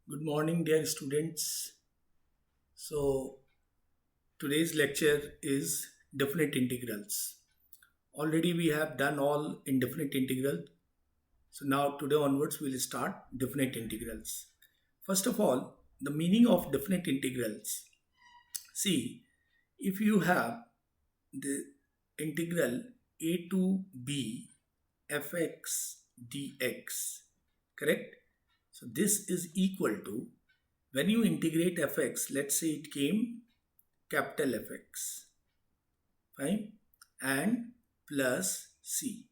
Good morning, dear students. So, today's lecture is definite integrals. Already we have done all indefinite integral. So, now today onwards we will start definite integrals. First of all, the meaning of definite integrals. See, if you have the integral a to b fx dx, correct? So, this is equal to when you integrate fx, let's say it came capital Fx, fine, and plus c,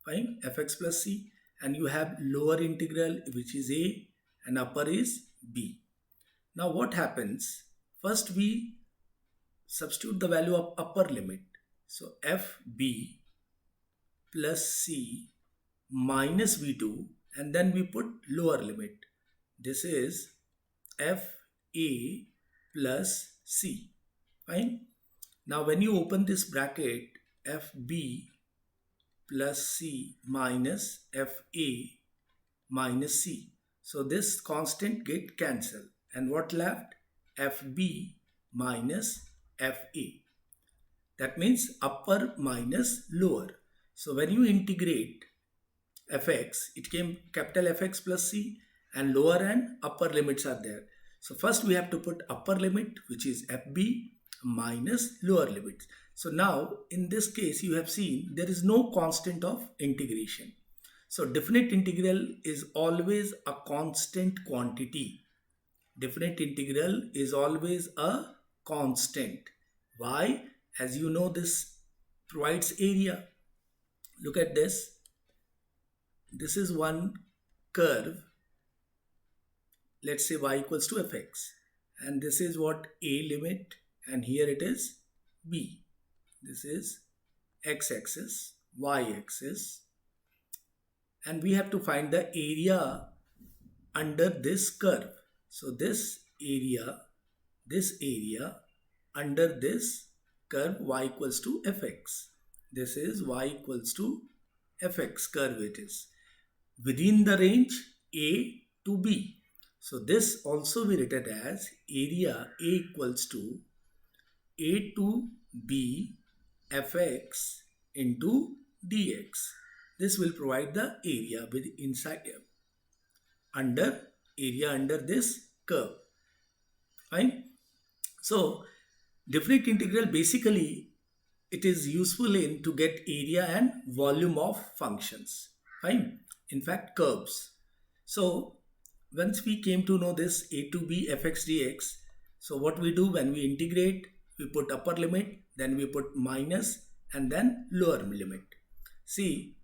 fine, fx plus c, and you have lower integral which is a and upper is b. Now what happens? First we substitute the value of upper limit. So fb plus c minus v2, and then we put lower limit. This is fa plus c, fine. Now when you open this bracket, fb plus c minus fa minus c. So this constant get cancelled, and what left? fb minus fa. That means upper minus lower. So when you integrate fx, it came capital Fx plus c, and lower and upper limits are there. So first we have to put upper limit, which is fb minus lower limits. So now in this case you have seen there is no constant of integration. So definite integral is always a constant quantity. Definite integral is always a constant. Why? As you know, this provides area. Look at this. This is one curve. Let's say y equals to fx, and this is what a limit, and here it is b. This is x-axis, y-axis, and we have to find the area under this curve. So this area under this curve y equals to fx. This is y equals to fx curve it is. Within the range a to b. So this also we written as area a equals to a to b fx into dx. This will provide the area with inside under this curve. Fine. So definite integral basically it is useful in to get area and volume of functions. Fine. In fact, curves. So once we came to know this a to b fx dx, so what we do when we integrate, we put upper limit, then we put minus, and then lower limit. See,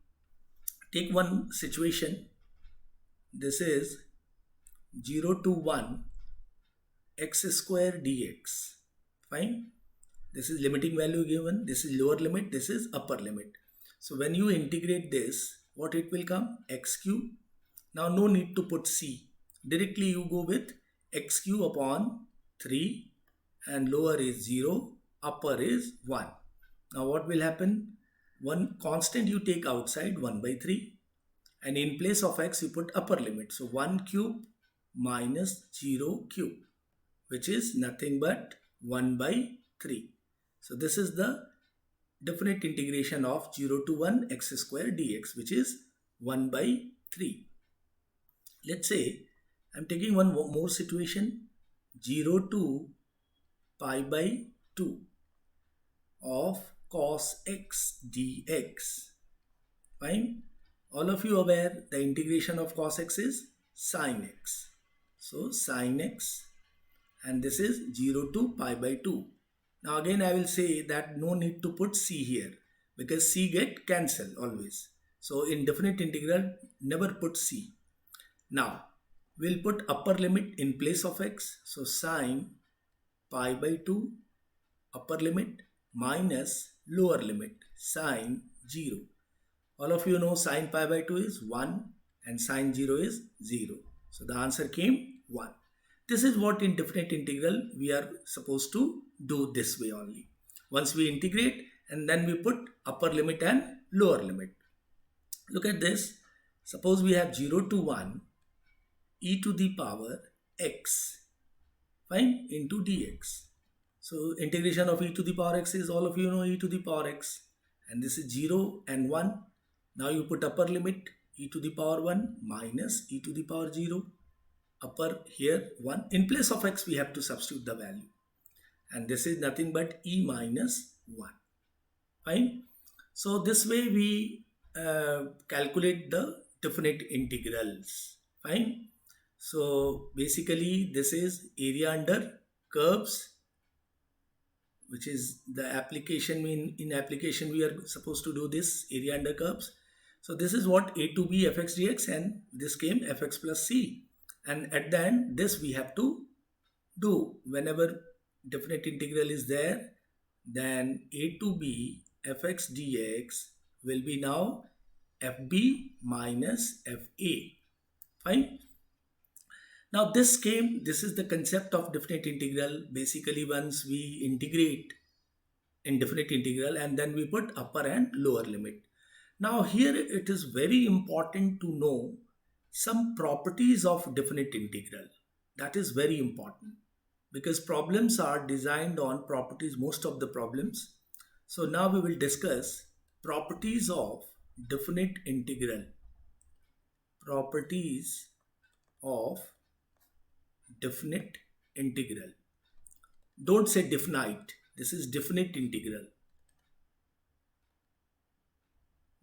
take one situation. This is 0 to 1 x square dx. Fine. This is limiting value given. This is lower limit. This is upper limit. So when you integrate this, what it will come? X cube. Now no need to put c. Directly you go with x cube upon 3, and lower is 0, upper is 1. Now what will happen? One constant you take outside, 1 by 3, and in place of x you put upper limit. So 1 cube minus 0 cube, which is nothing but 1 by 3. So this is the definite integration of 0 to 1 x square dx, which is 1 by 3. Let's say I'm taking one more situation, 0 to pi by 2 of cos x dx. Fine. All of you aware the integration of cos x is sin x. So sin x, and this is 0 to pi by 2. Now again I will say that no need to put c here because c get cancelled always. So in definite integral never put c. Now we'll put upper limit in place of x. So sine pi by 2 upper limit minus lower limit sine 0. All of you know sine pi by 2 is 1 and sine 0 is 0. So the answer came 1. This is what in definite integral we are supposed to do this way only. Once we integrate, and then we put upper limit and lower limit. Look at this. Suppose we have 0 to 1 e to the power x, fine, into dx. So integration of e to the power x is, all of you know, e to the power x, and this is 0 and 1. Now you put upper limit e to the power 1 minus e to the power 0. Upper here 1. In place of x we have to substitute the value, and this is nothing but e minus 1. Fine. So this way we calculate the definite integrals. Fine. So basically this is area under curves, which is the application. In application we are supposed to do this area under curves. So this is what a to b fx dx, and this came fx plus c, and at the end this we have to do. Whenever definite integral is there, then a to b fx dx will be now fb minus fa. Fine. Now this is the concept of definite integral. Basically once we integrate in definite integral and then we put upper and lower limit. Now here it is very important to know some properties of definite integral. That is very important because problems are designed on properties, most of the problems. So now we will discuss properties of definite integral. Properties of definite integral. Don't say definite. This is definite integral.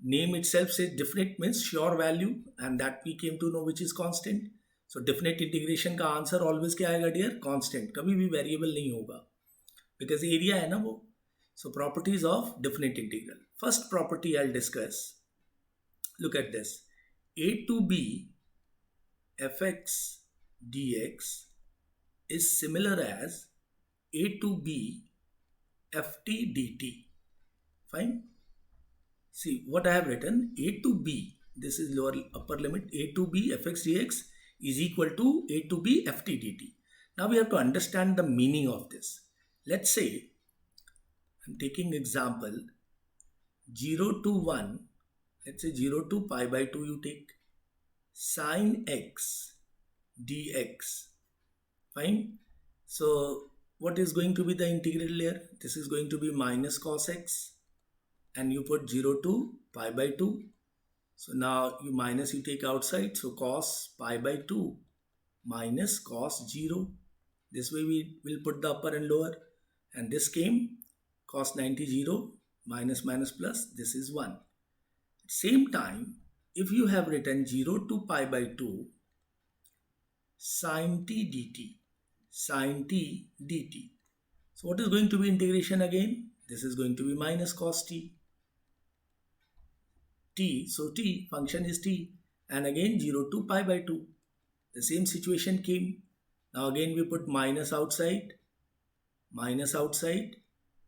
Name itself says definite means sure value, and that we came to know which is constant. So definite integration का answer always क्या आएगा dear? Constant. कभी भी variable नहीं होगा because area है ना वो. So properties of definite integral. First property I'll discuss. Look at this. A to b fx dx is similar as a to b ft dt. Fine. See what I have written. A to b, this is lower upper limit, a to b fx dx is equal to a to b ft dt. Now we have to understand the meaning of this. Let's say I'm taking example 0 to 1. Let's say 0 to pi by 2 you take sine x dx. Fine. So what is going to be the integral here? This is going to be minus cos x, and you put 0 to pi by 2. So now you minus, you take outside. So cos pi by 2 minus cos 0. This way we will put the upper and lower. And this came cos 90 0 minus minus plus. This is 1. Same time, if you have written 0 to pi by 2 sin t dt. Sin t dt. So what is going to be integration again? This is going to be minus cos t. So t function is t, and again 0 to pi by 2. The same situation came. Now again we put minus outside,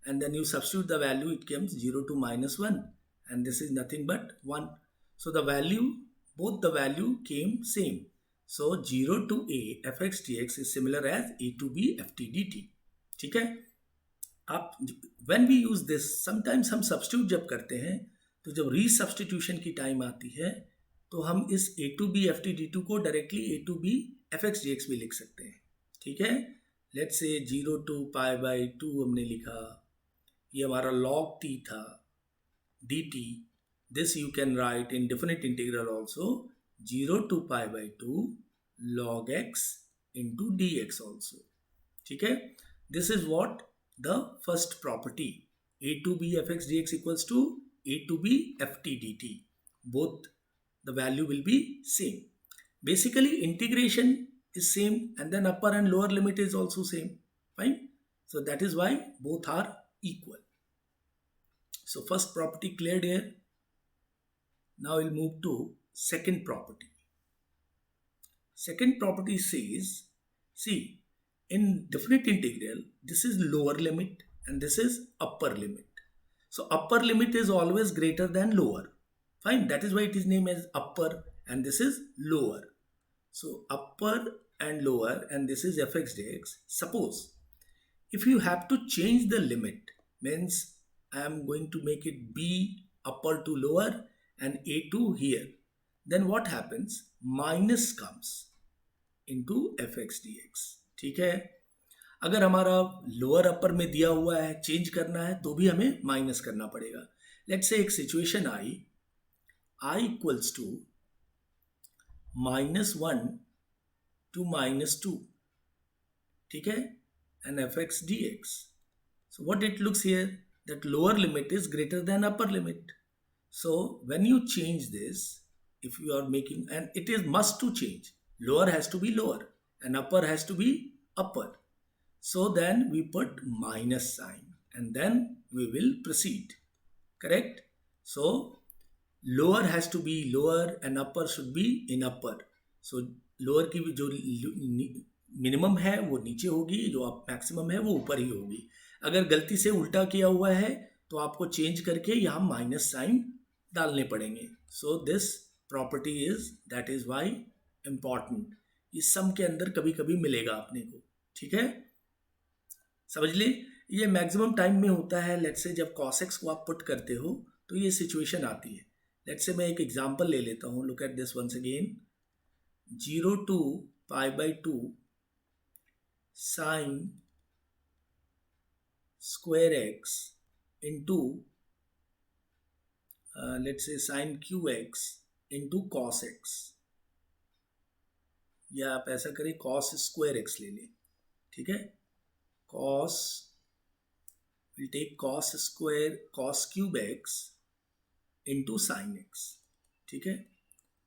and then you substitute the value. It comes 0 to minus 1, and this is nothing but 1. So the value, both the value came same. So 0 to a fx dx is similar as a to b ft dt. ठीक है? आप when we use this, sometimes हम substitute जब करते हैं, तो जब रीसब्स्टिट्यूशन की टाइम आती है तो हम इस a to b ft dt को directly a to b fx dx भी लिख सकते हैं. ठीक है? Let's say 0 to pi by 2 हमने लिखा, ये हमारा log t था dt. This you can write in definite integral also 0 to pi by 2 log x into dx also. ठीक है? This is what the first property. A to b fx dx equals to a to b ft dt. Both the value will be same. Basically integration is same, and then upper and lower limit is also same. Fine. So that is why both are equal. So first property cleared here. Now we'll move to second property. Second property says, see, in definite integral, this is lower limit and this is upper limit. So upper limit is always greater than lower. Fine. That is why it is named as upper, and this is lower. So upper and lower, and this is fx dx. Suppose if you have to change the limit, means I am going to make it b upper to lower and a to here, then what happens? Minus comes. Into F x d x. ठीक है, अगर हमारा lower upper में दिया हुआ है, change करना है तो भी हमें माइनस करना पड़ेगा। लेट्स से एक situation I equals to -1 to -2, ठीक है, and fx dx. So what it looks here, that lower limit is greater than upper limit. So when you change this, if you are making, and it is must to change, lower has to be lower and upper has to be upper. So then we put minus sign and then we will proceed, correct? So lower has to be lower and upper should be in upper. So lower की जो minimum है वो नीचे होगी, जो आप maximum है वो ऊपर ही होगी। अगर गलती से उल्टा किया हुआ है तो आपको चेंज करके यहाँ माइनस साइन डालने पड़ेंगे। So this property is, that is why important. इस सम के अंदर कभी कभी मिलेगा अपने को, ठीक है, समझ ले। ये मैक्सिमम टाइम में होता है। लेट्स से जब cos x को आप पुट करते हो तो ये सिचुएशन आती है। लेट्स से मैं एक एग्जांपल ले लेता हूँ। Look at this once again, 0 to π/2 sin square x into let's say sin qx into cos x, या आप ऐसा करें cos square x ले लें, ठीक है। cos will take cos square cos cube x into sin x, ठीक है।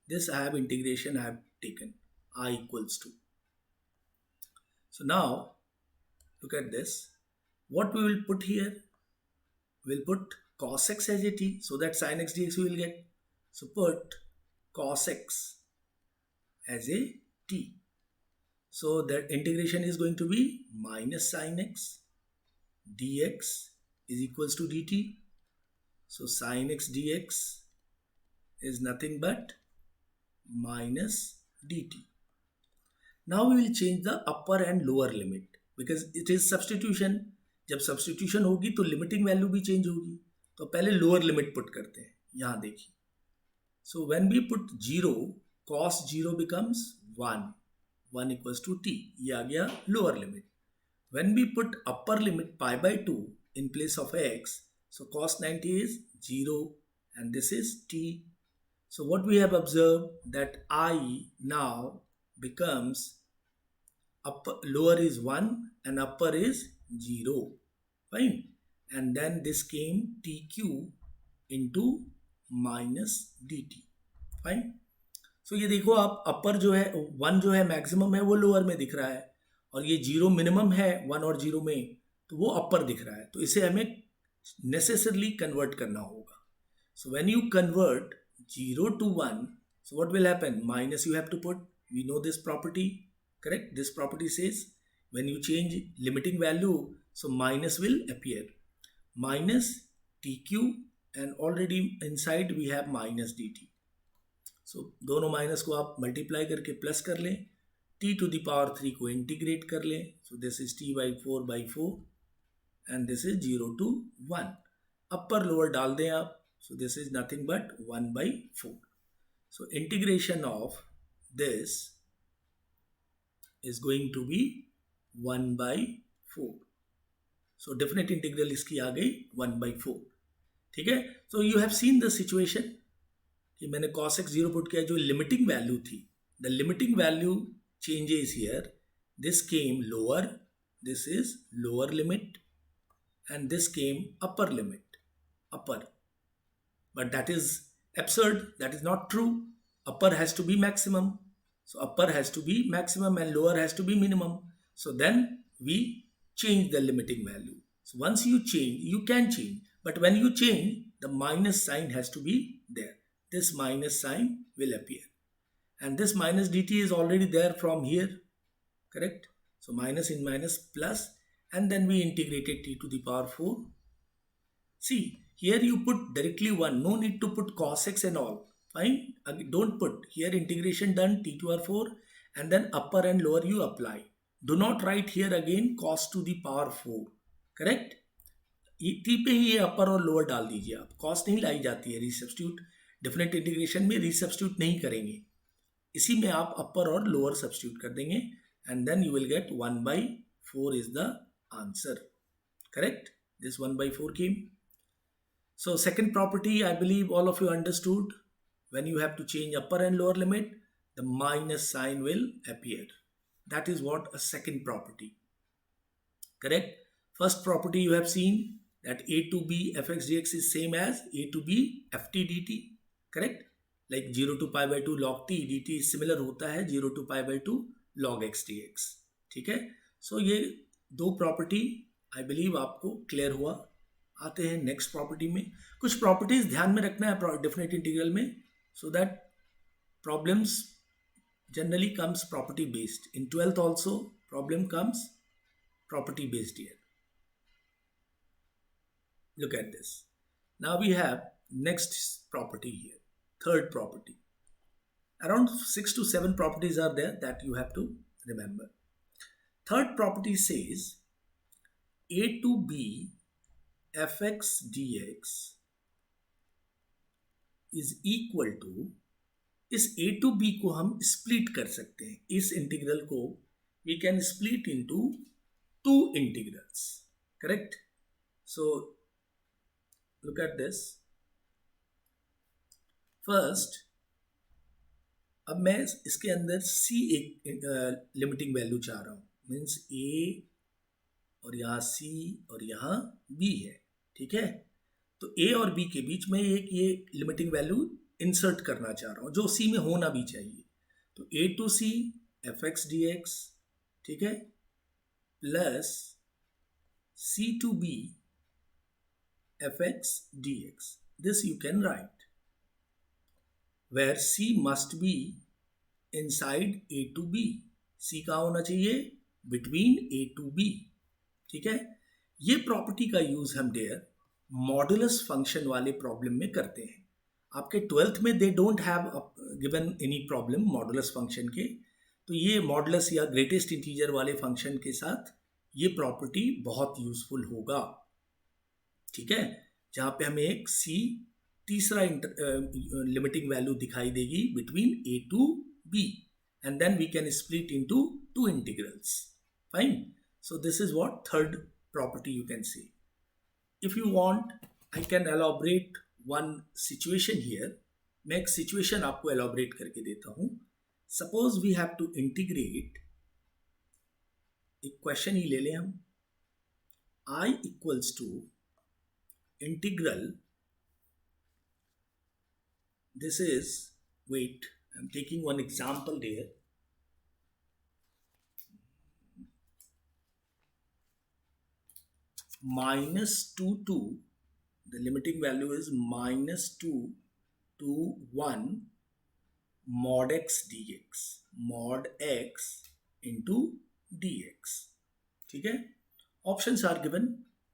This I have integration I have taken, I equals to. So now look at this. What we will put here? We'll put cos x as a t, so that sin x dx we will get. So put cos x as a t. So that integration is going to be minus sin x dx is equals to dt. So sin x dx is nothing but minus dt. Now we will change the upper and lower limit because it is substitution. जब substitution होगी तो limiting value भी change होगी। तो पहले lower limit put करते हैं। यहाँ देखिए, so when we put 0, cos 0 becomes 1, 1 equals to t, ये आ गया lower limit. When we put upper limit π/2 in place of x, so cos 90 is 0 and this is t. So what we have observed, that I now becomes lower is 1 and upper is 0, fine, and then this came tq into minus dt, fine. So ये देखो आप, अपर जो है 1 जो है maximum है वो lower में दिख रहा है, और ये 0 मिनिमम है 1 और 0 में, तो वो अपर दिख रहा है। तो इसे हमें नेसेसरली कन्वर्ट करना होगा। So when you convert 0 to 1, so what will happen? Minus you have to put, we know this property, correct? This property says when you change limiting value, so minus will appear, minus tq, and already inside we have minus dt. So दोनों minus को आप multiply करके plus कर लें, t to the power 3 को integrate कर लें, so this is t/4/4 and this is 0 to 1. Upper lower डाल दें आप, so this is nothing but 1/4. So integration of this is going to be 1/4. So definite integral इसकी आ गई 1/4, ठीक है। So you have seen the situation कि मैंने cos x 0 put किया, जो लिमिटिंग वैल्यू थी, the limiting value changes here. This came lower, this is lower limit, and this came upper limit, upper. But that is absurd, that is not true. Upper has to be maximum. So upper has to be maximum and lower has to be minimum. So then we change the limiting value. So once you change, you can change. But when you change, the minus sign has to be there. This minus sign will appear. And this minus dt is already there from here. Correct? So minus in minus plus. And then we integrated t to the power 4. See, here you put directly 1, no need to put cos x and all, fine. Don't put here, integration done, t to the 4, and then upper and lower you apply. Do not write here again cos to the power 4, correct? t पे ही ये अपर और lower डाल दीजिए आप, cos नहीं लाई जाती है, resubstitute, different integration में रीसब्स्टिट्यूट नहीं करेंगे। इसी में आप अपर और लोअर सब्स्टिट्यूट कर देंगे and then you will get 1/4 is the answer. Correct? This 1/4 came. So second property, I believe all of you understood. When you have to change upper and lower limit, the minus sign will appear. That is what a second property. Correct? First property you have seen that a to b fx dx is same as a to b ft dt. Correct? Like 0 to pi by 2 log t dt similar होता है 0 to pi by 2 log x dx. ठीक है? So ये दो property I believe आपको clear हुआ. आते हैं नेक्स्ट प्रॉपर्टी में. कुछ प्रॉपर्टीज ध्यान में रखना है डेफिनेट इंटीग्रल में, so that problems generally comes property based. In 12th also problem comes property based here. Look at this. Now we have next property here, third property. Around 6 to 7 properties are there that you have to remember. Third property says a to b fx dx is equal to, इस a to b को हम split कर सकते हैं. इस integral को we can split into two integrals. Correct? So look at this. First, अब मैं इसके अंदर c एक लिमिटिंग वैल्यू चाह रहा हूँ. मीन्स a और यहाँ c और यहाँ b है. ठीक है? तो a और b के बीच में एक ये लिमिटिंग वैल्यू इंसर्ट करना चाह रहा हूँ जो c में होना भी चाहिए. तो a to c fx dx, ठीक है, plus c to b fx dx. This you can write where c must be inside a to b. c कहाँ होना चाहिए? Between a to b. ठीक है? ये प्रॉपर्टी का यूज हम डेयर मॉडुलस फंक्शन वाले प्रॉब्लम में करते हैं. आपके 12th में they don't have given any problem modulus function के. तो ये मॉडुलस या ग्रेटेस्ट इंटीजर वाले फंक्शन के साथ ये प्रॉपर्टी बहुत यूजफुल होगा. ठीक है? जहाँ पे हमें एक सी तीसरा लिमिटिंग वैल्यू दिखाई देगी between a to b and then we can split into two integrals. Fine. So this is what third property you can say. If you want, I can elaborate one situation here. मैं एक situation आपको elaborate करके देता हूँ. Suppose we have to integrate, एक question ही ले लें हम. I equals to integral, this is, wait, I'm taking one example there. Minus 2 to, the limiting value is minus 2 to 1 mod x dx, mod x into dx. ठीक है? Options are given.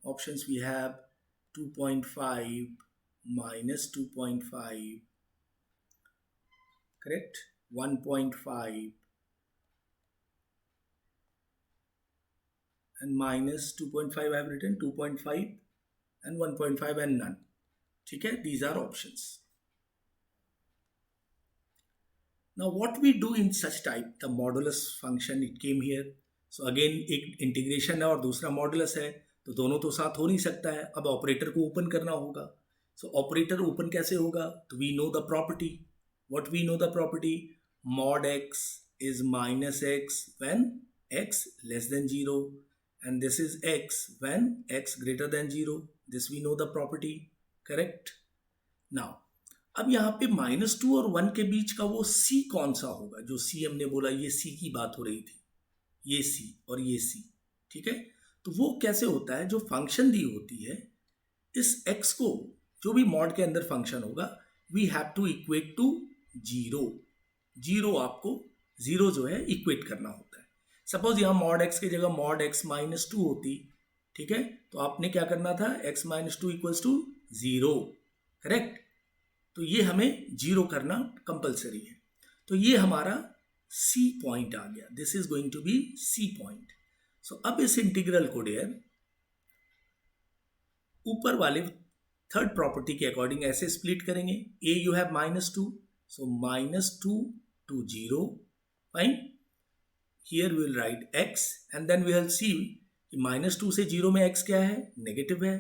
Options we have 2.5 minus 2.5, correct? 1.5 and minus 2.5. I have written 2.5 and 1.5 and none. ठीक है? These are options. Now what we do in such type, the modulus function, it came here. So again एक integration है और दूसरा modulus है, तो दोनों तो साथ हो नहीं सकता है. अब ऑपरेटर को ओपन करना होगा. सो ऑपरेटर ओपन कैसे होगा? तो we know the property. What we know the property? Mod x is minus x when x less than 0 and this is x when x greater than 0. This we know the property. Correct? Now अब यहाँ पे -2 और 1 के बीच का वो c कौन सा होगा? जो c हमने बोला, ये c की बात हो रही थी, ये c और ये c. ठीक है? तो वो कैसे होता है? जो फंक्शन दी होती है, इस x को, जो भी मॉड के अंदर फंक्शन होगा, we have to equate to 0. 0 आपको 0 जो है इक्वेट करना होता है. सपोज यहाँ मॉड x की जगह मॉड x -2 होती, ठीक है, तो आपने क्या करना था? x -2 equals to 0. करेक्ट? तो ये हमें 0 करना कंपलसरी है. तो ये हमारा C पॉइंट आ गया. This is going to be C point. So अब इस इंटीग्रल को डेयर ऊपर वाले थर्ड प्रॉपर्टी के अकॉर्डिंग ऐसे स्प्लिट करेंगे. A you have -2, so -2 to 0. Fine. Here we will write x and then we will see -2 से 0 में x क्या है, नेगेटिव है.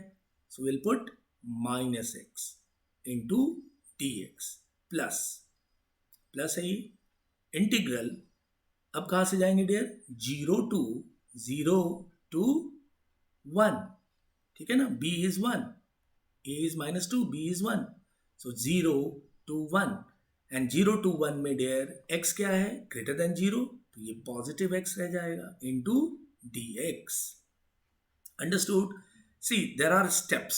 So we'll put -x into dx plus है ये इंटीग्रल. अब कहाँ से जाएंगे डियर, 0 to 1. ठीक है ना, b is 1, a is -2, b is 1. So 0 to 1 and 0 to 1 में डियर x क्या है, ग्रेटर देन 0, तो ये पॉजिटिव x रह जाएगा into dx. Understood. See there are steps.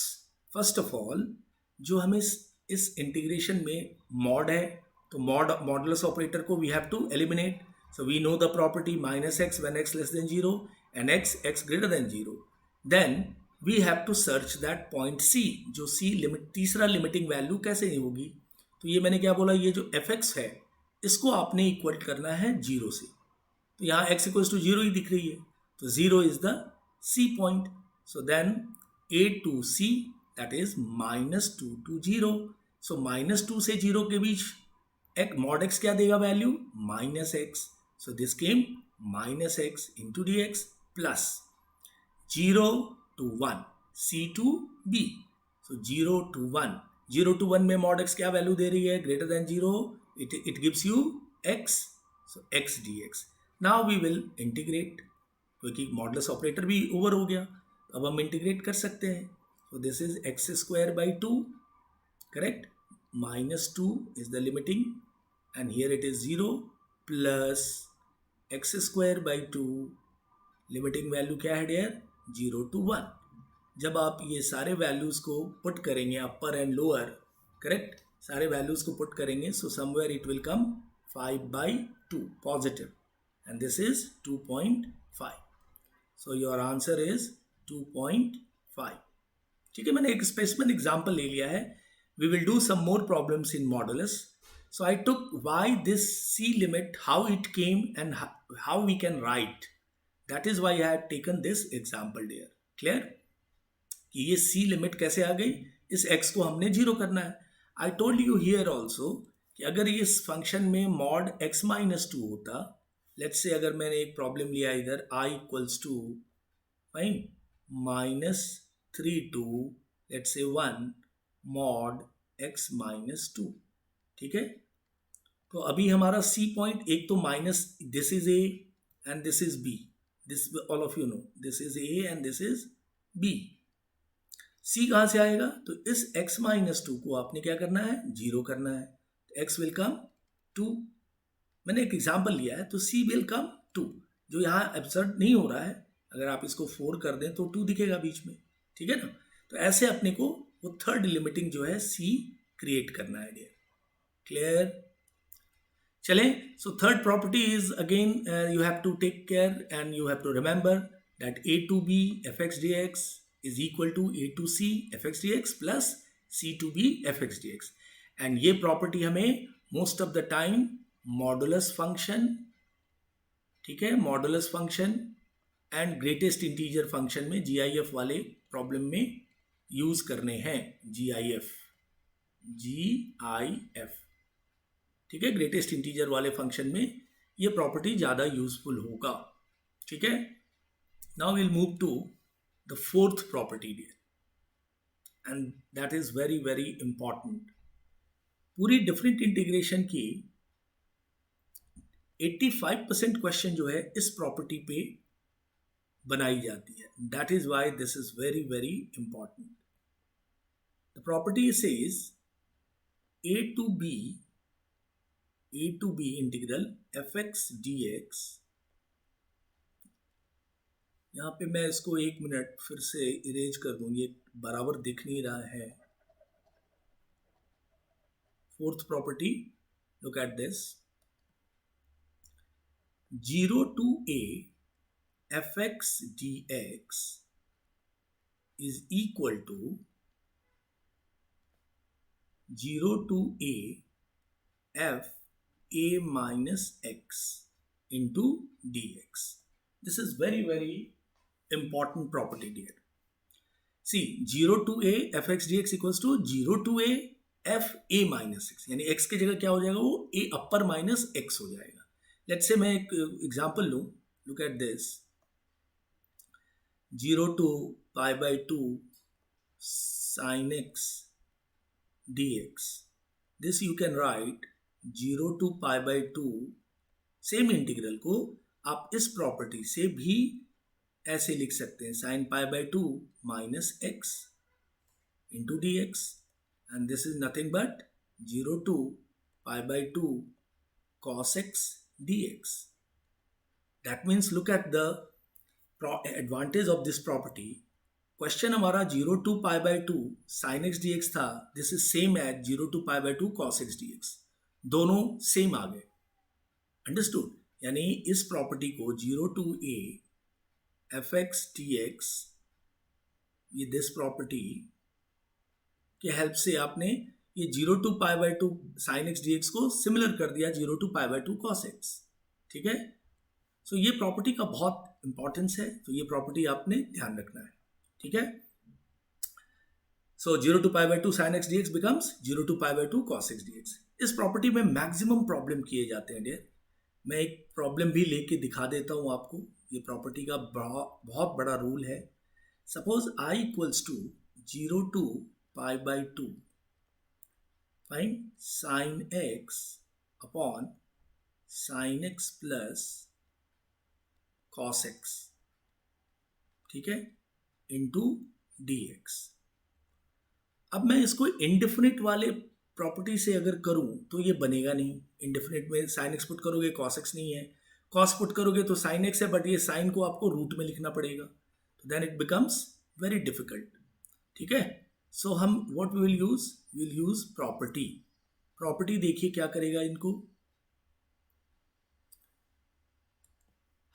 First of all जो हमें इस इंटीग्रेशन में मॉड है, तो मॉडुलस ऑपरेटर को we have to eliminate. So we know the property -x when x less than 0 and x greater than 0. Then we have to search that point c, जो c limit, तीसरा limiting value कैसे नहीं होगी. तो ये मैंने क्या बोला, ये जो fx है इसको आपने इक्वल करना है 0 से. तो यहाँ x इक्वल्स टू 0 ही दिख रही है, तो 0 is the c point. So then a to c that is -2 to 0. So -2 से 0 के बीच mod x क्या देगा value, -x. So this came -x into dx plus 0 to 1 c to b. So 0 to 1 में mod x क्या value दे रही है, greater than 0. It gives you x. So x dx. Now we will integrate, क्योंकि modulus operator भी over हो गया, अब हम इंटीग्रेट कर सकते हैं. So this is x² by 2, correct? -2 is the limiting and here it is 0 plus x² by 2, limiting value क्या है dear, 0 to 1. जब आप ये सारे वैल्यूज को पुट करेंगे, अपर एंड लोअर, करेक्ट, सारे वैल्यूज को पुट करेंगे, so somewhere it will come 5 by 2 positive and this is 2.5. So your answer is 2.5. ठीक है, मैंने एक स्पेसिफिक एग्जांपल ले लिया है. We will do some more problems in modulus. So I took why this c limit, how it came and how we can write. That is why I have taken this example dear. Clear कि ये सी limit कैसे आ गई, इस x को हमने 0 करना है. I told you here also कि अगर इस फंक्शन में मॉड x -2 होता, लेट्स से अगर मैंने एक प्रॉब्लम लिया इधर i equals to fine -3 to let's say 1 mod x -2. ठीक है, तो अभी हमारा c पॉइंट, एक तो minus, this is a and this is b, this all of you know, this is a and this is b. c कहाँ से आएगा, तो इस x -2 को आपने क्या करना है, 0 करना है. तो x विल कम 2. मैंने एक एग्जाम्पल लिया है, तो c विल कम 2, जो यहाँ एब्सर्ड नहीं हो रहा है. अगर आप इसको 4 कर दें तो 2 दिखेगा बीच में. ठीक है ना, तो ऐसे अपने को वो थर्ड लिमिटिंग जो है c क्रिएट करना है डियर. क्लियर. चलें, so third property is again you have to take care and you have to remember that a to b fx dx is equal to a to c fx dx plus c to b fx dx. And ये property हमें most of the time modulus function, ठीक है, modulus function and greatest integer function में GIF वाले problem में use करने हैं. GIF, ठीक है, ग्रेटेस्ट इंटीजर वाले फंक्शन में ये प्रॉपर्टी ज़्यादा यूजफुल होगा. ठीक है, now will move to the fourth property dear and that is very very important. पूरी डिफरेंट इंटीग्रेशन की 85% क्वेश्चन जो है इस प्रॉपर्टी पे बनाई जाती है. That is why this is very very important. The property says a to b integral fx dx. यहाँ पे मैं इसको 1 मिनट फिर से इरेज कर दूँ, ये बराबर दिख नहीं रहा है. Fourth property, look at this. 0 to a fx dx is equal to 0 to a f a minus x into dx. This is very very important property dear. See, 0 to a fx dx equals to 0 to a F A minus x, यानी x की जगह क्या हो जाएगा, वो ए अपर minus x हो जाएगा. Let's say मैं एक एग्जांपल लूं. Look at this. 0 to pi by 2 sin x dx. This you can write 0 to pi by 2. Same integral को आप इस प्रॉपर्टी से भी ऐसे लिख सकते हैं, sine pi by two minus x into d x, and this is nothing but 0 to pi by 2 cos x dx. That means look at the advantage of this property. Question हमारा 0 to pi by 2 sin x dx था. This is same as 0 to pi by 2 cos x dx. दोनों same आ गए. Understood. यानी इस property को 0 to a f x d x, ये this property के हेल्प से आपने ये 0 to pi by 2 sin x dx को सिमिलर कर दिया 0 to pi by 2 cos x. ठीक है. सो ये प्रॉपर्टी का बहुत इंपॉर्टेंस है, तो ये प्रॉपर्टी आपने ध्यान रखना है. ठीक है. सो 0 to pi by 2 sin x dx becomes 0 to pi by 2 cos x dx. इस प्रॉपर्टी में मैक्सिमम प्रॉब्लम किए जाते हैं डियर. मैं एक प्रॉब्लम भी लेके दिखा देता हूं आपको. ये प्रॉपर्टी का बहुत बड़ा रूल है. Suppose i equals to 0 to pi by 2 fine sin x upon sin x plus cos x. ठीक है. Into dx. अब मैं इसको इंडेफिनिट वाले प्रॉपर्टी से अगर करूं तो ये बनेगा नहीं. इंडेफिनिट में साइन एक्स पुट करोगे cos x नहीं है, cos पुट करोगे तो sin x है, बट ये साइन को आपको रूट में लिखना पड़ेगा, तो then it becomes very difficult. ठीक है. सो हम what we will use property. Property देखिए क्या करेगा इनको.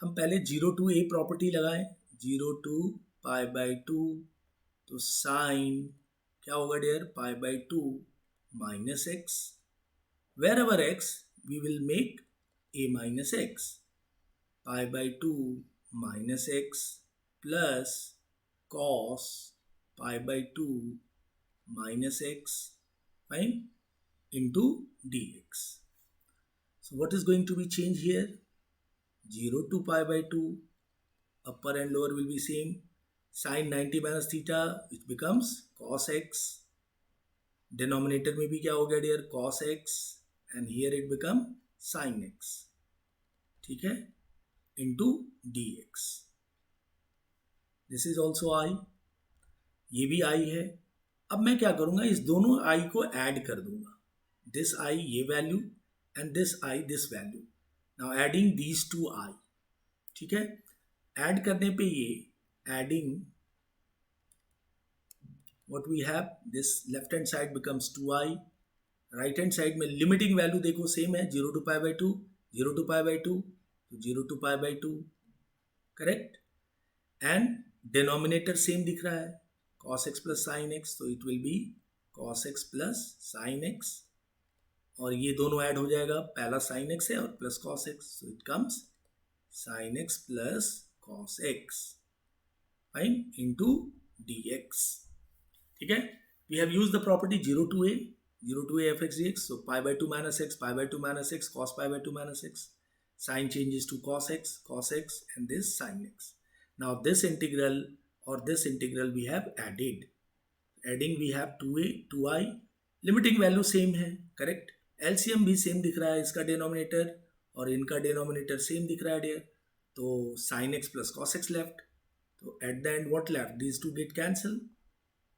हम पहले 0 to a प्रॉपर्टी लगाएं. 0 to pi by 2, तो साइन क्या होगा dear, pi by 2 minus x. Wherever x we will make a minus x. Pi by 2 minus x plus cos pi by 2 minus x fine into d x. So what is going to be change here. 0 to pi by 2, upper and lower will be same. Sin 90 minus theta which becomes cos x. Denominator में भी क्या हो गया dear, cos x, and here it become sin x. ठीक है. into dx. This is also I. ये भी I है. अब मैं क्या करूंगा, इस दोनों I को ऐड कर दूंगा. This I ये value and this I this value. Now adding these two I. ठीक है. ऐड करने पे ये adding what we have, this left hand side becomes 2i. right hand side में limiting value देखो सेम है, 0 to pi by 2, 0 to pi by 2, तो 0 to pi by 2, correct. And denominator same दिख रहा है, cos x plus sin x, तो it will be cos x plus sin x, और ये दोनों ऐड हो जाएगा, पहला sin x है और plus cos x, so it comes sin x plus cos x fine into dx. ठीक है. We have use the property 0 to a f x dx. So pi by 2 minus x, pi by 2 minus x, cos pi by 2 minus x. Sin changes to cos x, and this sin x. Now this integral or this integral we have added. Adding we have 2a, 2i. Limiting value same है, correct. LCM भी same दिख रहा है, इसका denominator और इनका denominator same दिख रहा है डियर. तो sin x plus cos x left. So at the end what left? These two get cancelled.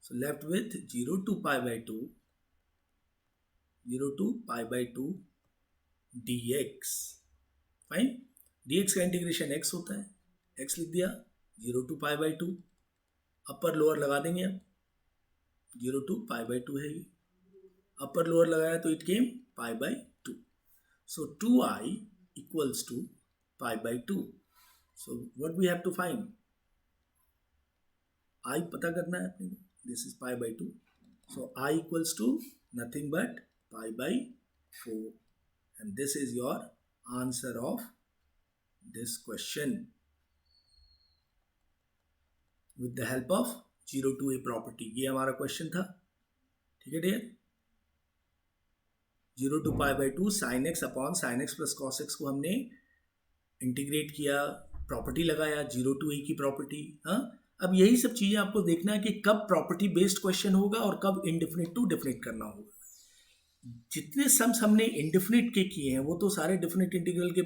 So left with 0 to pi by 2, 0 to pi by 2 dx. Fine. dx का integration x होता है, x लिख दिया, 0 to pi by 2, upper lower लगा देंगे. अब 0 to pi by 2 है ये, अपर लोअर लगाया तो it came pi by 2. So 2i equals to pi by 2. So what we have to find? I पता करना है अपने को. This is pi by 2. So I equals to nothing but pi by 4. And this is your answer of this question with the help of 0 to a property. ये हमारा question था. ठीक है dear. 0 to π/2 sin x upon sin x plus cos x को हमने integrate किया, property लगाया 0 to a की प्रॉपर्टी। हाँ, अब यही सब चीज़ें आपको देखना है कि कब प्रॉपर्टी बेस्ड क्वेश्चन होगा और कब इनडेफिनिट टू डेफिनिट करना होगा। जितने सम्स हमने इनडेफिनिट के किए हैं वो तो सारे डेफिनिट इंटीग्रल के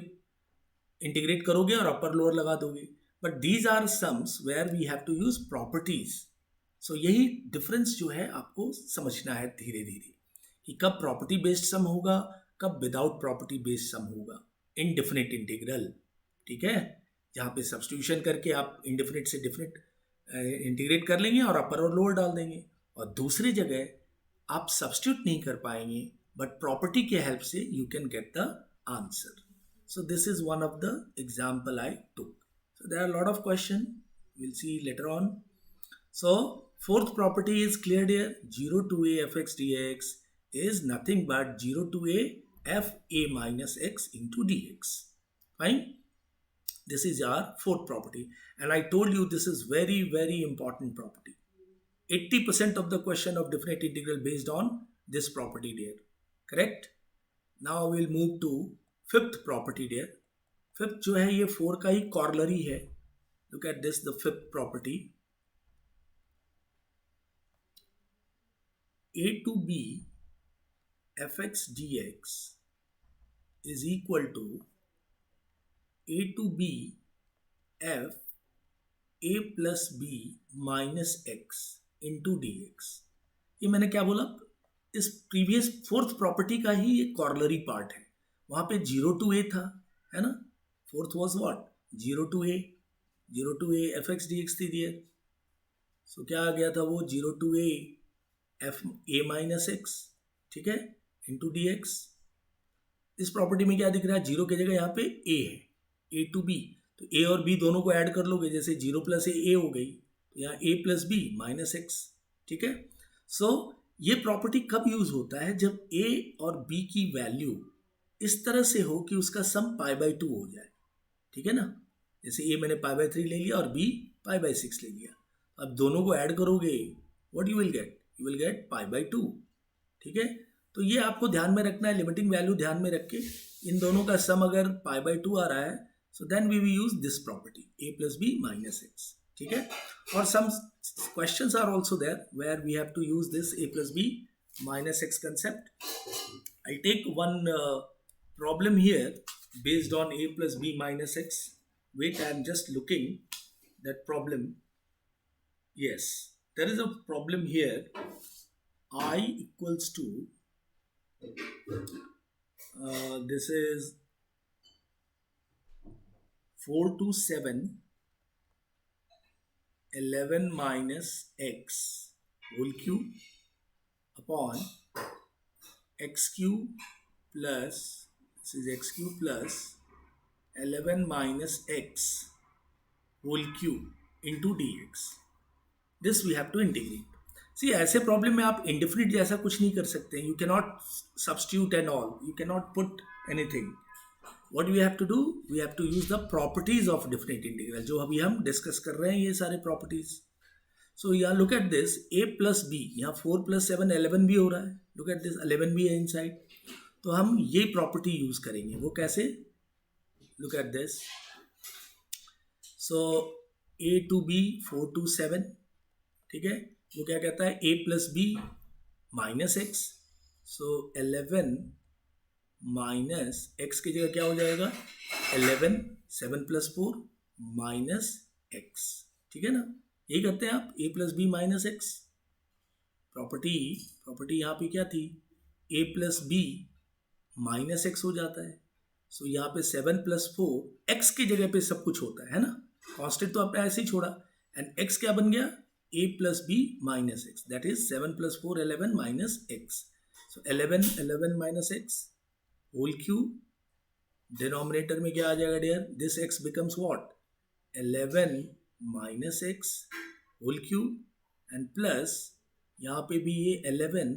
इंटीग्रेट करोगे और अपर लोअर लगा दोगे, but these are sums where we have to use properties. So यही डिफरेंस जो है आपको समझना है धीरे धीरे कि कब प्रॉपर्टी बेस्ड सम होगा, कब विदाउट प्रॉपर्टी बेस्ड सम होगा। इनडेफिनिट इंटीग्रल, ठीक है, जहाँ पे सब्स्टिट्यूशन करके आप इनडेफिनिट से डेफिनिट इंटीग्रेट कर लेंगे और अपर और लोअर डाल देंगे, और दूसरी जगह आप सब्स्टिट्यूट नहीं कर पाएंगे बट प्रॉपर्टी के हेल्प से you can get the answer. So this is one of the example I took. So there are a lot of questions. We'll see later on. So fourth property is cleared here. 0 to a fx dx is nothing but 0 to a f a minus x into dx. Fine. This is our fourth property. And I told you this is very, very important property. 80% of the question of definite integral based on this property there. Correct? Now we'll move to fifth property dear. Fifth जो है ये 4 का ही corollary है। Look at this, the fifth property, a to b fx dx is equal to a to b f a plus b minus x into dx। ये मैंने क्या बोला, इस प्रीवियस फोर्थ प्रॉपर्टी का ही ये कॉर्लरी पार्ट है। वहाँ पे 0 to a था, है ना। Fourth was what, 0 to a, 0 to a fx dx थी दिए। सो क्या आ गया था वो, 0 to a f a minus x, ठीक है, इंटू dx। इस प्रॉपर्टी में क्या दिख रहा है, 0 की जगह यहाँ पे a है, a to b, तो a और b दोनों को ऐड कर लोगे, जैसे 0 + a हो गई, तो यहाँ a + b minus x, ठीक है। सो ये प्रॉपर्टी कब यूज होता है, जब a और b की वैल्यू इस तरह से हो कि उसका सम π/2 हो जाए, ठीक है ना। जैसे a मैंने π/3 ले लिया और b π/6 ले लिया, अब दोनों को ऐड करोगे, what you will get, you will get π/2, ठीक है। तो ये आपको ध्यान में रखना है, लिमिटिंग वैल्यू ध्यान में रख के इन दोनों का सम अगर π/2 आ रहा है, so then we will use this property a + b minus x, ठीक है। और some questions are also there where we have to use this a + b minus x concept. I take one problem here based on a plus b minus x. Wait, I am just looking that problem. Yes, there is a problem here. I equals to this is 4 to 7 11 minus x whole cube upon x cube plus, this is x cube plus 11 minus x whole cube into dx. This we have to integrate. See, ऐसे problem में आप indefinite जैसा कुछ नहीं कर सकते, you can not substitute and all, you can not put anything. What we have to do, we have to use the properties of definite integral, जो अभी हम डिस्कस कर रहे हैं ये सारे प्रॉपर्टीज। सो यहाँ look at this, a + b, यहाँ 4 + 7 11 भी हो रहा है, लुक एट दिस 11 भी है इनसाइड, तो हम ये प्रॉपर्टी यूज करेंगे। वो कैसे, look at this, so a to b 4 to 7, ठीक है, वो क्या कहता है, a + b minus x, so 11 minus x की जगह क्या हो जाएगा, 11 7 + 4 minus x, ठीक है ना। यही करते हैं आप, a + b minus x। Property यहाँ पे क्या थी, a + b minus x हो जाता है। सो यहाँ पे 7 + 4 x की जगह पे सब कुछ होता है ना, कांस्टेंट तो आपने ऐसे ही छोड़ा, एंड x क्या बन गया, a + b minus x, that is 7 + 4 11 minus x. So 11 minus x whole cube, denominator में क्या आ जाएगा dear, this x becomes what, 11 minus x whole cube, and plus यहाँ पे भी ये 11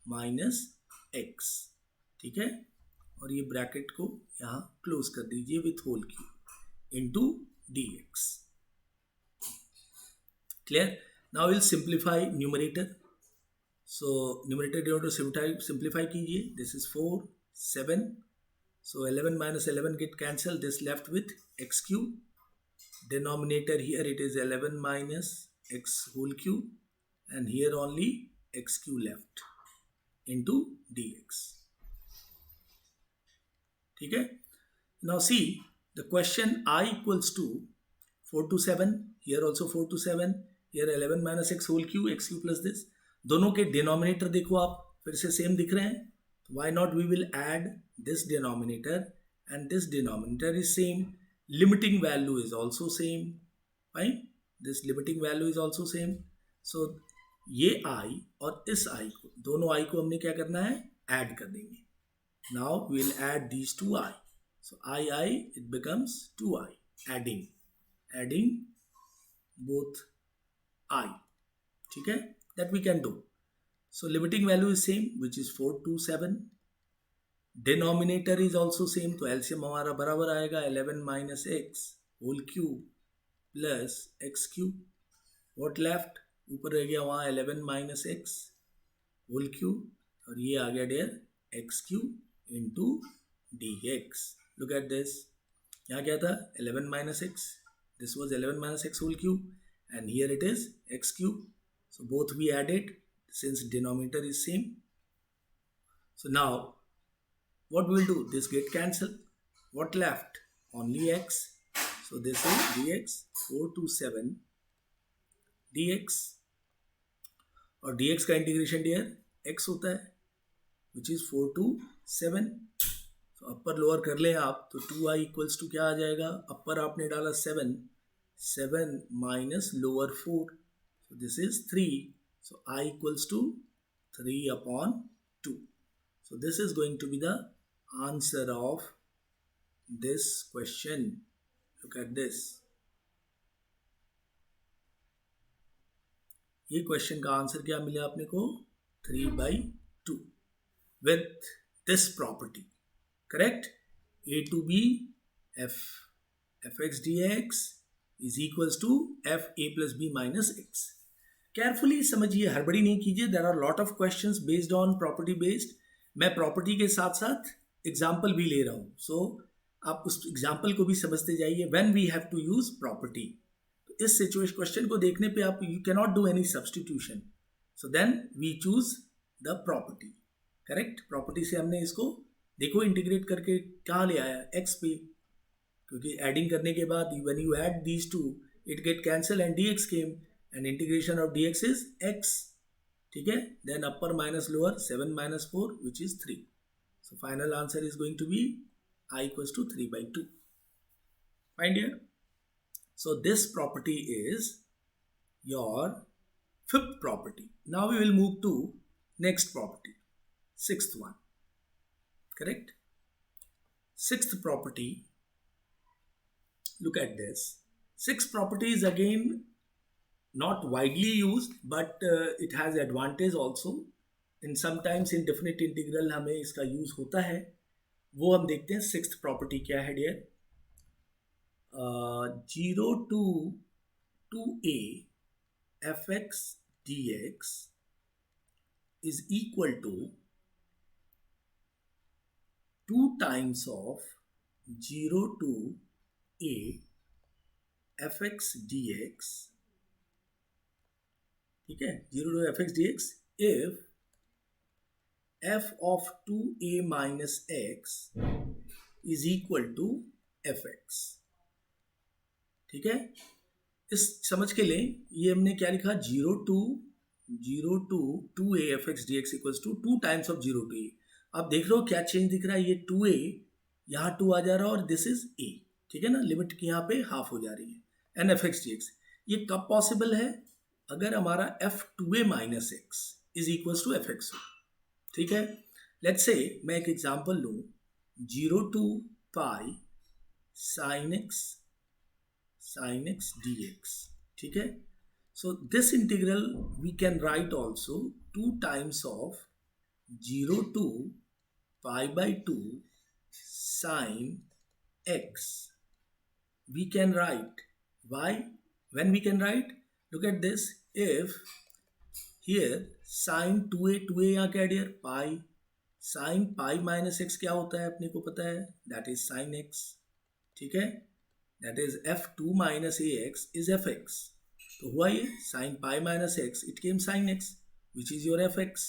minus x, ठीक है, और ये ब्रैकेट को यहाँ क्लोज कर दीजिए with whole cube into dx. Clear? Now we'll simplify numerator. So numerator denominator simplify कीजिए. This is 4 7. So 11 minus 11 get cancelled. This left with x cube. Denominator here it is 11 minus x whole cube, and here only x cube left into dx. ठीक है. Now see the question I equals to 4 to 7. Here also 4 to 7. Here 11 minus x whole cube, x cube plus this. दोनों के denominator देखो आप फिर से same दिख रहे हैं. Why not we will add this denominator and this denominator is same. Limiting value is also same. Fine. This limiting value is also same. So ये I और इस I को दोनों I को हमने क्या करना है, ऐड कर देंगे. Now we will add these two I. So I it becomes 2I. Adding both I. ठीक है. That we can do. So limiting value is same, which is 4 to 7. Denominator is also same, तो LCM हमारा बराबर आएगा 11 minus x whole cube plus x cube. What left? ऊपर रह गया वहाँ 11 minus x whole cube और ये आ गया dare x cube into dx. Look at this. यहाँ क्या था 11 minus x. This was 11 minus x whole cube and here it is x cube. So both we added since denominator is same. So now what we will do? This get cancelled. What left? Only x. So this is dx 4 to 7 dx और dx का integration dear x होता है which is 4 to 7. तो upper lower कर लें आप तो 2i equals to क्या आ जाएगा. अपर आपने डाला 7 minus lower 4. So this is 3. So I equals to 3 upon 2. So this is going to be the answer of this question. Look at this. ये क्वेश्चन का आंसर क्या मिला आपने को 3/2 with this property. Correct? A to B fx dx is equals to f a plus b minus x. Carefully समझिए, हड़बड़ी नहीं कीजिए. There are lot of questions based on property based. मैं प्रॉपर्टी के साथ साथ एग्जाम्पल भी ले रहा हूँ. सो आप उस एग्जाम्पल को भी समझते जाइए. When we have to use property, तो इस सिचुएशन क्वेश्चन को देखने पे आप you can not do any substitution. So then we choose the property. Correct. Property से हमने इसको देखो इंटीग्रेट करके कहाँ ले आया, एक्स पे, क्योंकि एडिंग करने के बाद when you add these two it get cancel and D x came and integration of dx is x. ठीक है. then upper minus lower 7 minus 4 which is 3. so final answer is going to be I equals to 3/2. Fine here. So this property is your fifth property. Now we will move to next property, sixth one. Correct. Sixth property, look at this. Sixth property is again not widely used, but it has advantage also. In sometimes in definite integral हमें इसका use होता है, वो हम देखते हैं. Sixth property क्या है dear. 0 to 2a fx dx is equal to 2 times of 0 to a fx dx. ठीक है. 0 to fx dx if f of 2a minus x is equal to fx. ठीक है. इस समझ के लिए ये हमने क्या लिखा, 0 to 2a fx dx equals to 2 times of 0 to a. आप देख रहे हो क्या चेंज दिख रहा है. ये 2a यहाँ 2 आ जा रहा है और दिस इज a. ठीक है ना. लिमिट की यहाँ पे हाफ हो जा रही है. एंड fx dx ये कब पॉसिबल है, अगर हमारा f 2a minus x is equals to f x हो. ठीक है. लेट्स से मैं एक एग्जांपल लूँ. 0 to pi sin x dx. ठीक है. So this integral we can write also 2 times of 0 to pi/2 sin x. We can write. Why? When we can write? Look at this. If here sine 2a यहाँ क्या dear pi, sine pi minus x क्या होता है अपने को पता है, that is sine x, ठीक है, that is f2 minus a x is f x. तो हुआ ये sine pi minus x, it came sine x which is your f x.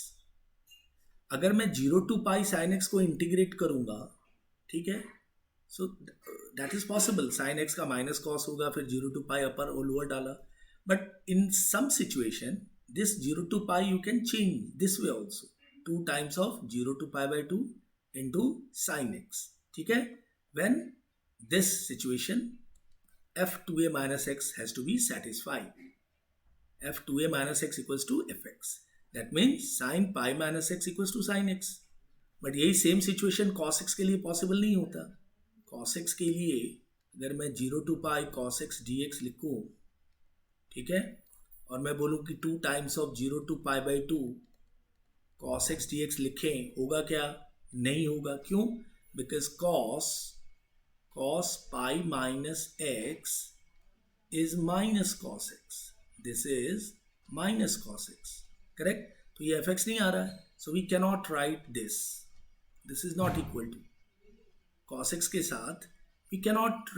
अगर मैं 0 टू पाई साइन एक्स को इंटीग्रेट करूंगा, ठीक है, so that is possible, sine x का माइनस कॉस होगा, फिर 0 टू पाई अपर और लोअर डाला, but in some situation this 0 to pi you can change this way also, 2 times of 0 to pi by 2 into sin x, ठीक है, when this situation f2a minus x has to be satisfied, f2a minus x equals to fx, that means sin pi minus x equals to sin x। But यही same situation cos x के लिए possible नहीं होता। cos x के लिए अगर मैं 0 to pi cos x dx लिखूं, ठीक है, और मैं बोलूं कि 2 times of 0 to pi by 2 cos x dx लिखें, होगा क्या, नहीं होगा, क्यों, because cos pi minus x is minus cos x, this is minus cos x, correct, तो ये fx नहीं आ रहा है, so we cannot write this is not equal to cos x के साथ we cannot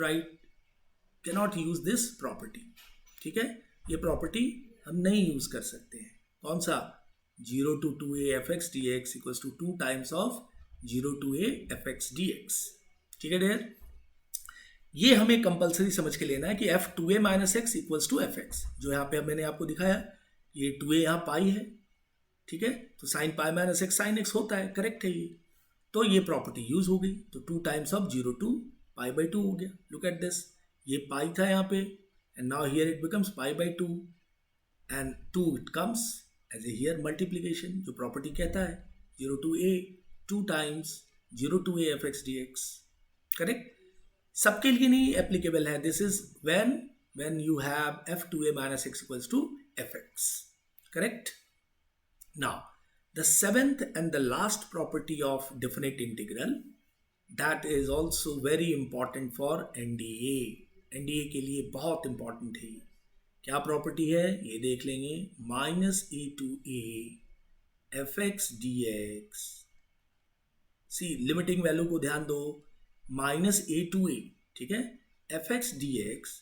use this property, ठीक है, ये प्रॉपर्टी हम नहीं यूज कर सकते हैं, कौन सा, 0 to 2a fx dx equals to 2 times of 0 to a fx dx, ठीक है डियर, ये हमें कंपलसरी समझ के लेना है कि f2a minus x equals to fx, जो यहाँ पे मैंने आपको दिखाया, ये 2a यहाँ पाई है, ठीक है, तो sign pi minus x sine x होता है, करेक्ट है ये, तो ये प्रॉपर्टी यूज हो गई, तो 2 times of 0 to pi by 2 हो गया, लुक एट दिस, ये पाई था यहाँ पे, and now here it becomes pi by 2 and 2 it comes as a here multiplication, जो प्रॉपर्टी कहता है 0 to a 2 times 0 to a fx dx, correct, सबके लिए नहीं एप्लीकेबल है, this is when you have f2a minus x equals to fx, correct। now the seventh and the last property of definite integral that is also very important for NDA, NDA के लिए बहुत important है, क्या property है ये देख लेंगे, minus a to a f x d x, c limiting value को ध्यान दो, माइनस ए टू ए, ठीक है, f x d x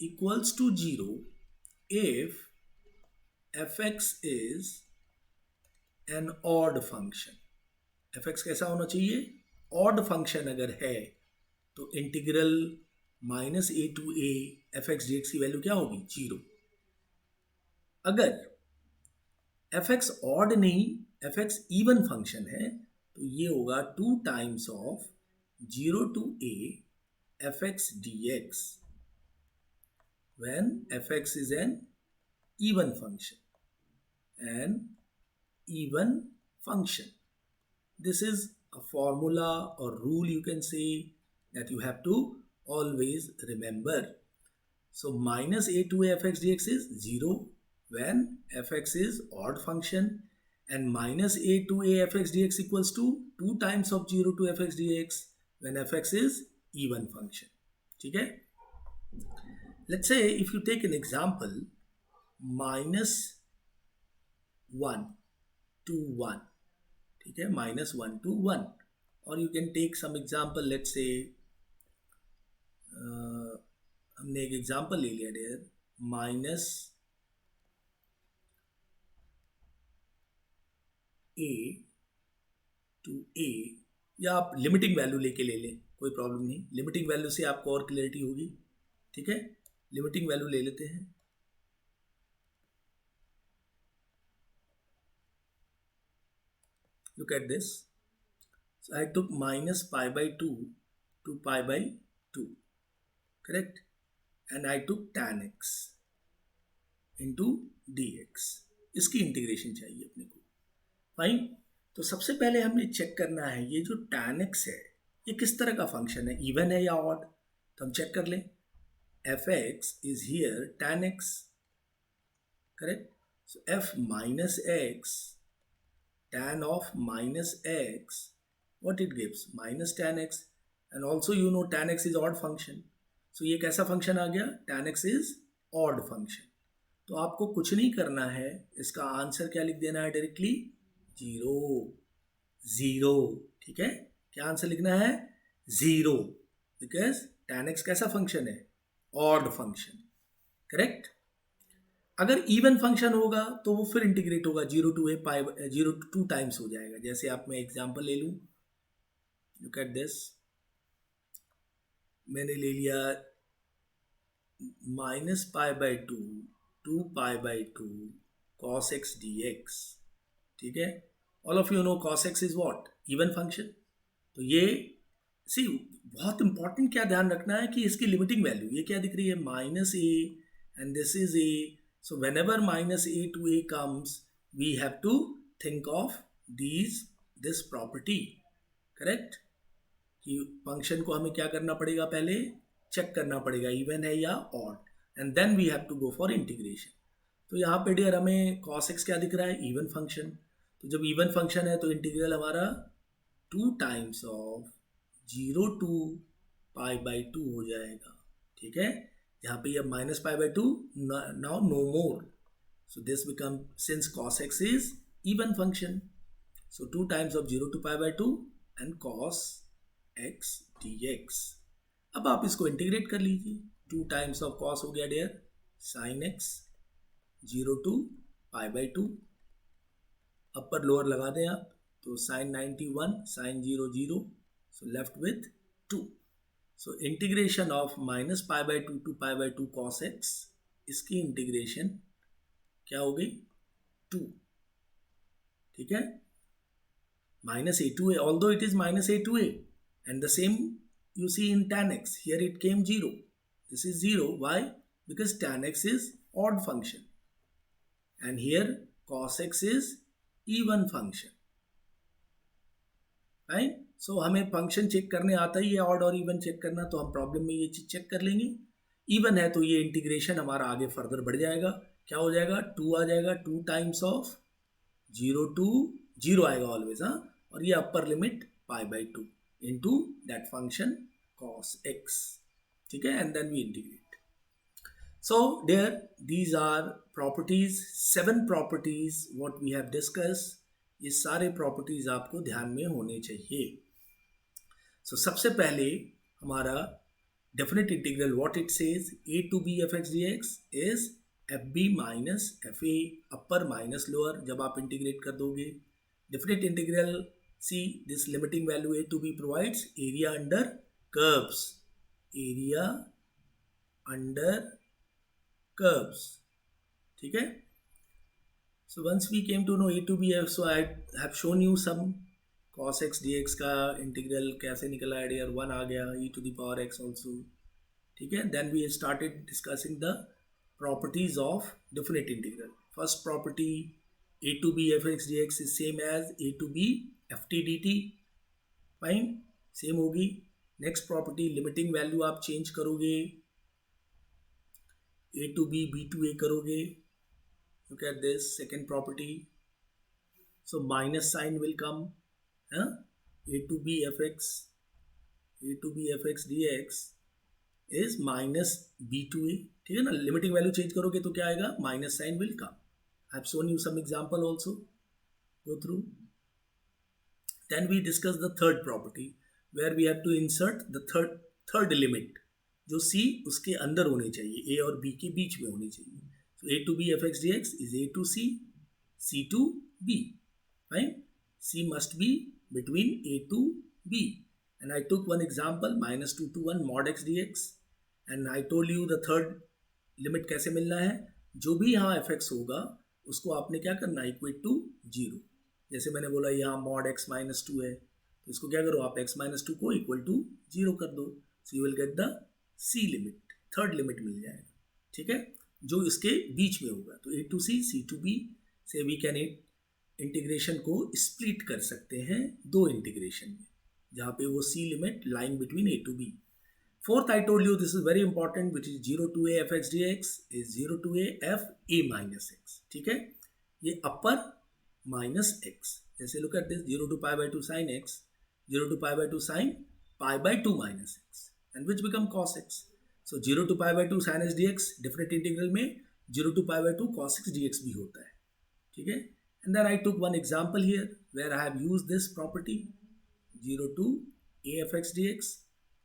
equals to 0 if f x is an odd function, f x कैसा होना चाहिए, ऑड फंक्शन अगर है तो integral minus a to a f x d x की वैल्यू क्या होगी, 0। अगर एफ एक्स ऑड नहीं, एफ एक्स इवन फंक्शन है, तो ये होगा 2 times of 0 to a f x d x when fx is an even function. This is a formula or rule you can say that you have to always remember. So minus a to a fx dx is 0 when fx is odd function, and minus a to a fx dx equals to 2 times of 0 to fx dx when fx is even function. ठीक है, let's say if you take an example minus 1 to 1, ठीक है, minus 1 to 1, or you can take some example, let's say हमने एक example ले लिया dare minus a to ए, या आप लिमिटिंग वैल्यू लेके ले लें, कोई प्रॉब्लम नहीं, लिमिटिंग वैल्यू से आपको और क्लियरिटी होगी, ठीक है, लिमिटिंग वैल्यू ले लेते हैं, look at this, so I took minus pi by 2 to pi by 2, correct, and I took tan x into dx, इसकी इंटीग्रेशन चाहिए अपने को, फाइन। तो सबसे पहले हमने चेक करना है ये जो tan x है ये किस तरह का फंक्शन है, इवन है या ऑड, तो हम चेक कर लें, fx is here tan x, correct, so f minus x tan of minus x, what it gives, minus tan x, and also you know tan x is odd function, so ये कैसा function आ गया, tan x is odd function, तो आपको कुछ नहीं करना है, इसका आंसर क्या लिख देना है डायरेक्टली, जीरो, जीरो। ठीक है, क्या आंसर लिखना है, जीरो, बिकॉज tan x कैसा फंक्शन है, ऑड फंक्शन, करेक्ट। अगर इवन फंक्शन होगा तो वो फिर इंटीग्रेट होगा, 0 to a pi 0 to 2 times हो जाएगा। जैसे आप मैं एग्जांपल ले लूं, लुक एट दिस, मैंने ले लिया -π/2 2π/2 cos x dx। ठीक है, all of you know cos x is what, even function. तो ये सी बहुत इंपॉर्टेंट क्या ध्यान रखना है कि इसकी लिमिटिंग वैल्यू ये क्या दिख रही है, -a and this is a। So whenever -a to a comes, we have to think of this property, correct? कि फंक्शन को हमें क्या करना पड़ेगा, पहले चेक करना पड़ेगा इवन है या odd, and then we have to go for integration. तो यहाँ पे डियर हमें cos x क्या दिख रहा है, इवन फंक्शन। तो जब इवन फंक्शन है तो इंटीग्रल हमारा 2 टाइम्स ऑफ 0 to π/2 हो जाएगा। ठीक है, यहाँ पे ये -π/2, now no more, so this become, since cos x is even function, so 2 times of 0 to π/2 and cos x dx। अब आप इसको इंटीग्रेट कर लीजिए, 2 टाइम्स ऑफ cos हो गया dear sin x 0 to π/2, upper lower लगा दें आप, तो sin 91 sin 0 0, so left with 2। So integration of -π/2 to π/2 cos x, इसकी इंटीग्रेशन क्या हो गई, 2। ठीक है, -a to a, although it is -a to a, and the same you see in tan x, here it came 0, this is 0, why, because tan x is odd function and here cos x is even function, right? सो हमें function check करने आता ही है, odd और even check करना, तो हम problem में ये चीज चेक कर लेंगे। इवन है तो ये इंटीग्रेशन हमारा आगे फर्दर बढ़ जाएगा, क्या हो जाएगा, 2 आ जाएगा, 2 टाइम्स ऑफ 0 to 0 आएगा ऑलवेज, हाँ, और ये upper limit π/2 into that function cos x। ठीक है, and then we integrate. So there these are properties, 7 properties what we have discuss. ये सारे प्रॉपर्टीज आपको ध्यान में होने चाहिए। सो सबसे पहले हमारा definite integral what it says, a to b f(x) dx is fb minus fa, upper minus lower. जब आप इंटीग्रेट कर दोगे definite integral, see this limiting value a to b provides area under curves, area under curves. ठीक है, so once we came to know a to b, so I have shown you some cos x dx का integral कैसे निकला है dear, 1 आ गया, e to the power x also। ठीक है, then we started discussing the properties of definite integral। first property, a to b f(x) dx is same as a to b ft dt, fine, same होगी। Next property, limiting value आप change करोगे, a to b b to a करोगे। look at this second property, so minus sign will come, a to b fx dx is minus b to a। ठीक है ना, limiting value change करोगे तो क्या आएगा, minus sine will come. I have shown you some example also, go through। then we discuss the third property where we have to insert the third limit, जो c उसके अंदर होनी चाहिए, a और b के बीच में होनी चाहिए। so a to b fx dx is a to c, c to b, right? c must be between a to b, and I took one example, -2 to 1 mod x dx, and I told you the third limit कैसे मिलना है, जो भी यहाँ fx होगा उसको आपने क्या करना है, इक्वेट टू 0। जैसे मैंने बोला यहाँ mod x -2 है, तो इसको क्या करो आप, x -2 को इक्वल टू 0 कर दो, so you will get the c limit, third limit मिल जाएगा। ठीक है, जो इसके बीच में होगा, तो a to c, c to b से वी कैन इंटीग्रेशन को स्प्लिट कर सकते हैं दो इंटीग्रेशन में, जहाँ पे वो c limit lying between a to b। Fourth I told you this is very important, which is 0 to a fx dx is 0 to a f a minus x। ठीक है, ये अपर माइनस x, जैसे look at this, 0 to π/2 sin x, 0 to π/2 sin π/2 minus x, and which become cos x। so 0 to π/2 sin x dx definite integral में 0 to pi by 2 cos 6 dx भी होता है, ठीक है. And then I took one example here where I have used this property 0 to a f x dx.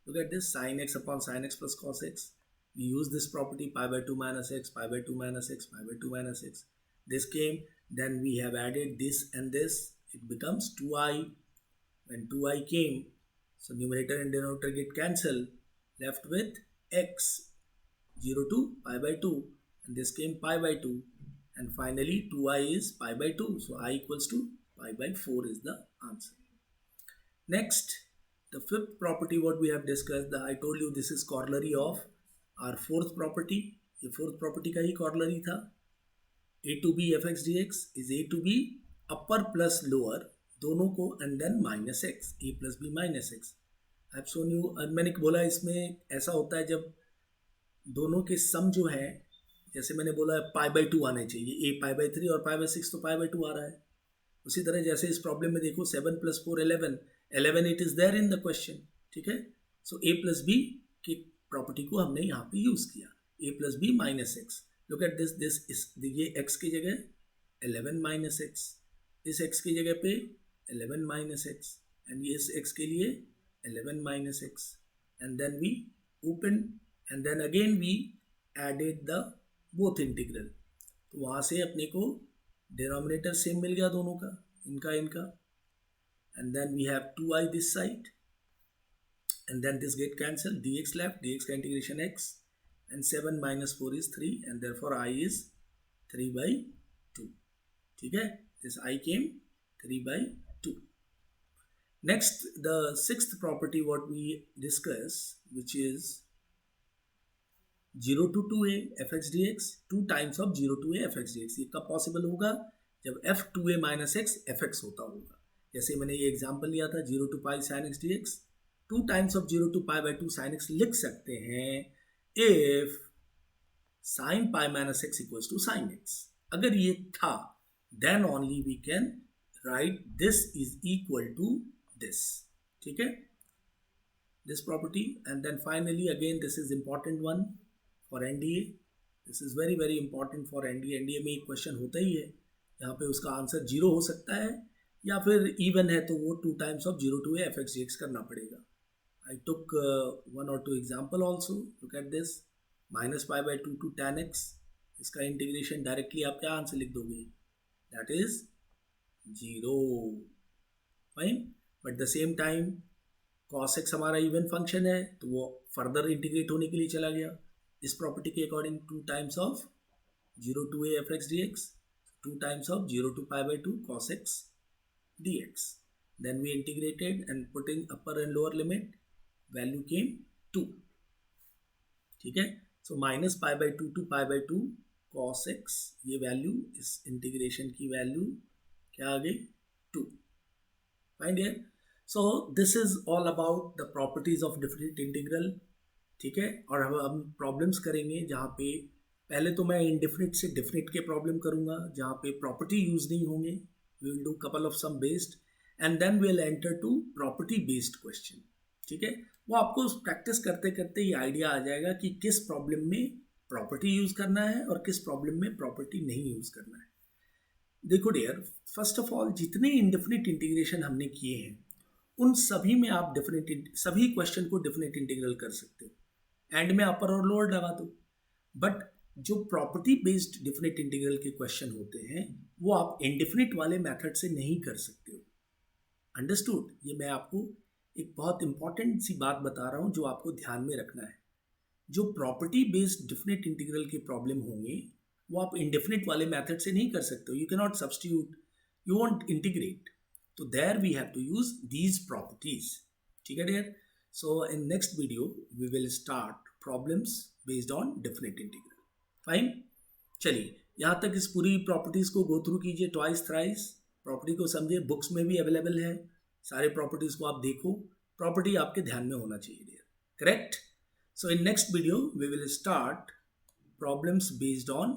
Look at this, sin x upon sin x plus cos x. We use this property pi by 2 minus x, pi by 2 minus x, pi by 2 minus x. This came, then we have added this and this. It becomes 2i. When 2i came, so numerator and denominator get cancelled, left with x 0 to pi by 2, and this came pi by 2, and finally 2i is pi by 2, so I equals to pi by 4 is the answer. Next, the fifth property what we have discussed, I told you this is corollary of our fourth property. ये fourth property का ही corollary था. a to b f x dx is a to b upper plus lower दोनों को and then minus x, a plus b minus x. I have shown you, मैंने बोला इसमें ऐसा होता है जब दोनों के सम जो है, जैसे मैंने बोला पाई बाई 2 आने चाहिए, ए पाई बाई 3 और पाई बाई 6 तो पाई बाई 2 आ रहा है. उसी तरह जैसे इस प्रॉब्लम में देखो 7 + 4 11 it is there in the question, ठीक है. सो ए प्लस बी की प्रॉपर्टी को हमने यहाँ पे यूज़ किया, A plus B minus X. Look at this इस ये एक्स की जगह 11 माइनस एक्स, इस एक्स की जगह पे 11 माइनस एक्स, एंड ये इस एक्स के लिए 11 minus x, and then we open and then again we added the both integral. तो वहाँ से अपने को डिनोमिनेटर सेम मिल गया दोनों का, इनका, and then we have 2i this side, and then this get cancel, dx left, dx का integration x, and 7 minus 4 is 3, and therefore I is 3 by 2. ठीक है, this I came 3 by 2. Next, the sixth property what we discuss, which is 0 to 2a f x dx, 2 times of 0 to a f x dx. ये कब possible होगा? जब f 2a minus x f x होता होगा. जैसे मैंने ये example लिया था 0 to pi sin x dx, 2 times of 0 to pi by 2 sin x लिख सकते हैं if sin pi minus x equals to sin x. अगर ये था then only we can write this is equal to this. ठीक है, this property. And then finally again this is important one for NDA. This is very very important for NDA. NDA में एक question होता ही है, यहाँ पे उसका answer 0 हो सकता है या फिर इवन है तो वो 2 times of 0 to a f x dx करना पड़ेगा. I took 1 or 2 example also. Look at this, minus pi by 2 to tan x. इसका इंटीग्रेशन डायरेक्टली आप क्या आंसर लिख दोगे? That is 0. Fine, but the same time cos x हमारा even function है तो वो फर्दर इंटीग्रेट होने के लिए चला गया इस प्रॉपर्टी के according. 2 times of 0 to a f x dx, 2 times of 0 to pi by 2 cos x dx. Then we integrated and putting upper and lower limit, value came 2. ठीक है, so minus pi by 2 to pi by 2 cos x, ये value इस integration की value क्या आ गई? 2. Find here. So this is all about the properties of different integral. ठीक है, और अब हम प्रॉब्लम्स करेंगे जहाँ पे पहले तो मैं इनडिफिनिट से डिफिनिट के प्रॉब्लम करूँगा जहाँ पे प्रॉपर्टी यूज नहीं होंगे. We will do couple of some based and then we will enter to property based question. ठीक है, वो आपको प्रैक्टिस करते करते ये आइडिया आ जाएगा कि किस प्रॉब्लम में प्रॉपर्टी यूज करना है और किस प्रॉब्लम में प्रॉपर्टी नहीं यूज करना है. देखो डियर, फर्स्ट ऑफ ऑल जितने इनडिफिनिट इंटीग्रेशन हमने किए हैं उन सभी में आप सभी क्वेश्चन को डेफिनेट इंटीग्रल कर सकते हो. एंड में अपर और लोअर लगा दो. बट जो प्रॉपर्टी बेस्ड डेफिनेट इंटीग्रल के क्वेश्चन होते हैं वो आप इंडेफिनिट वाले मेथड से नहीं कर सकते हो. अंडरस्टूड? ये मैं आपको एक बहुत इंपॉर्टेंट सी बात बता रहा हूँ जो आपको ध्यान में रखना है. जो प्रॉपर्टी बेस्ड डेफिनेट इंटीग्रल के प्रॉब्लम होंगे वो आप इंडेफिनिट वाले मेथड से नहीं कर सकते हो. You can not substitute, you want integrate, तो there we have to use these properties. ठीक है dear. So in next video we will start problems based on definite integral. Fine, चलिए यहाँ तक इस पूरी प्रॉपर्टीज को गो थ्रू कीजिए ट्वाइस थ्राइस. प्रॉपर्टी को समझिए, बुक्स में भी अवेलेबल है. सारे प्रॉपर्टीज को आप देखो. प्रॉपर्टी आपके ध्यान में होना चाहिए dear. Correct? So in next video we will start problems based on